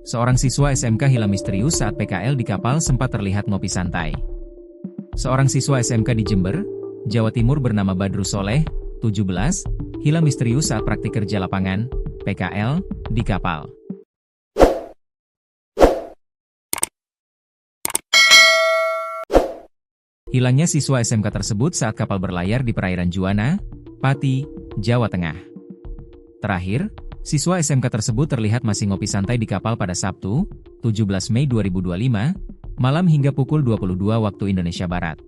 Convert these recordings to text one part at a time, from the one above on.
Seorang siswa SMK hilang misterius saat PKL di kapal sempat terlihat ngopi santai. Seorang siswa SMK di Jember, Jawa Timur bernama Badrus Soleh, 17, hilang misterius saat praktik kerja lapangan, PKL, di kapal. Hilangnya siswa SMK tersebut saat kapal berlayar di perairan Juwana, Pati, Jawa Tengah. Terakhir, siswa SMK tersebut terlihat masih ngopi santai di kapal pada Sabtu, 17 Mei 2025, malam hingga pukul 22 waktu Indonesia Barat.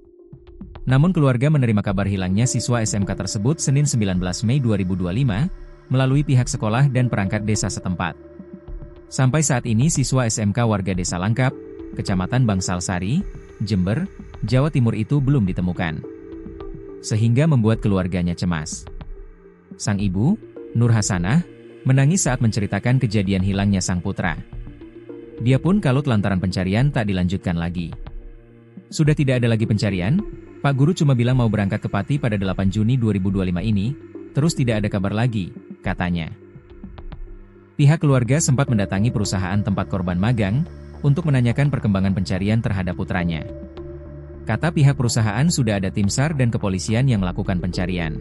Namun keluarga menerima kabar hilangnya siswa SMK tersebut Senin 19 Mei 2025, melalui pihak sekolah dan perangkat desa setempat. Sampai saat ini siswa SMK warga Desa Langkap, Kecamatan Bangsal Sari, Jember, Jawa Timur itu belum ditemukan. Sehingga membuat keluarganya cemas. Sang ibu, Nur Hasanah, menangis saat menceritakan kejadian hilangnya sang putra. Dia pun kalut lantaran pencarian tak dilanjutkan lagi. Sudah tidak ada lagi pencarian, Pak Guru cuma bilang mau berangkat ke Pati pada 8 Juni 2025 ini, terus tidak ada kabar lagi, katanya. Pihak keluarga sempat mendatangi perusahaan tempat korban magang, untuk menanyakan perkembangan pencarian terhadap putranya. Kata pihak perusahaan sudah ada tim SAR dan kepolisian yang melakukan pencarian.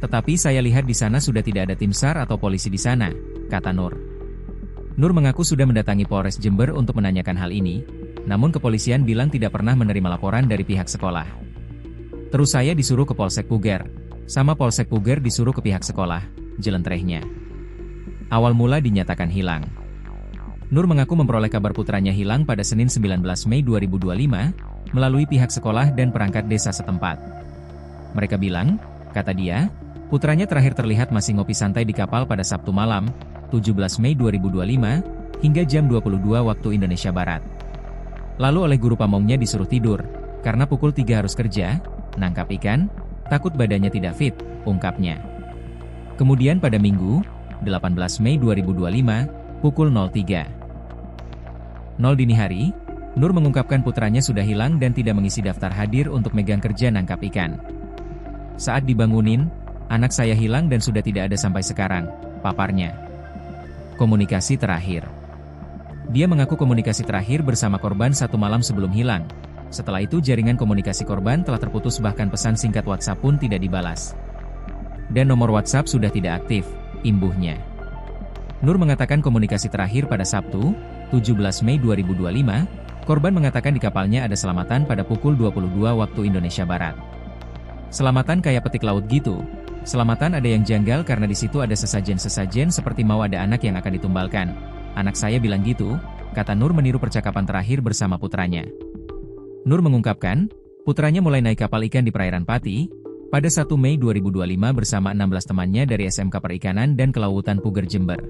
Tetapi saya lihat di sana sudah tidak ada tim SAR atau polisi di sana, kata Nur. Nur mengaku sudah mendatangi Polres Jember untuk menanyakan hal ini, namun kepolisian bilang tidak pernah menerima laporan dari pihak sekolah. Terus saya disuruh ke Polsek Puger, sama Polsek Puger disuruh ke pihak sekolah, jelentrehnya. Awal mula dinyatakan hilang. Nur mengaku memperoleh kabar putranya hilang pada Senin 19 Mei 2025, melalui pihak sekolah dan perangkat desa setempat. Mereka bilang, kata dia, putranya terakhir terlihat masih ngopi santai di kapal pada Sabtu malam, 17 Mei 2025, hingga jam 22 waktu Indonesia Barat. Lalu oleh guru pamongnya disuruh tidur, karena pukul 3 harus kerja, nangkap ikan, takut badannya tidak fit, ungkapnya. Kemudian pada Minggu, 18 Mei 2025, pukul 03.00 dini hari, Nur mengungkapkan putranya sudah hilang dan tidak mengisi daftar hadir untuk megang kerja nangkap ikan. Saat dibangunin, anak saya hilang dan sudah tidak ada sampai sekarang, paparnya. Komunikasi terakhir. Dia mengaku komunikasi terakhir bersama korban satu malam sebelum hilang. Setelah itu jaringan komunikasi korban telah terputus bahkan pesan singkat WhatsApp pun tidak dibalas. Dan nomor WhatsApp sudah tidak aktif, imbuhnya. Nur mengatakan komunikasi terakhir pada Sabtu, 17 Mei 2025, korban mengatakan di kapalnya ada selamatan pada pukul 22 waktu Indonesia Barat. Selamatan kayak petik laut gitu. Selamatan ada yang janggal karena di situ ada sesajen-sesajen seperti mau ada anak yang akan ditumbalkan. Anak saya bilang gitu, kata Nur meniru percakapan terakhir bersama putranya. Nur mengungkapkan, putranya mulai naik kapal ikan di perairan Pati, pada 1 Mei 2025 bersama 16 temannya dari SMK Perikanan dan Kelautan Puger Jember.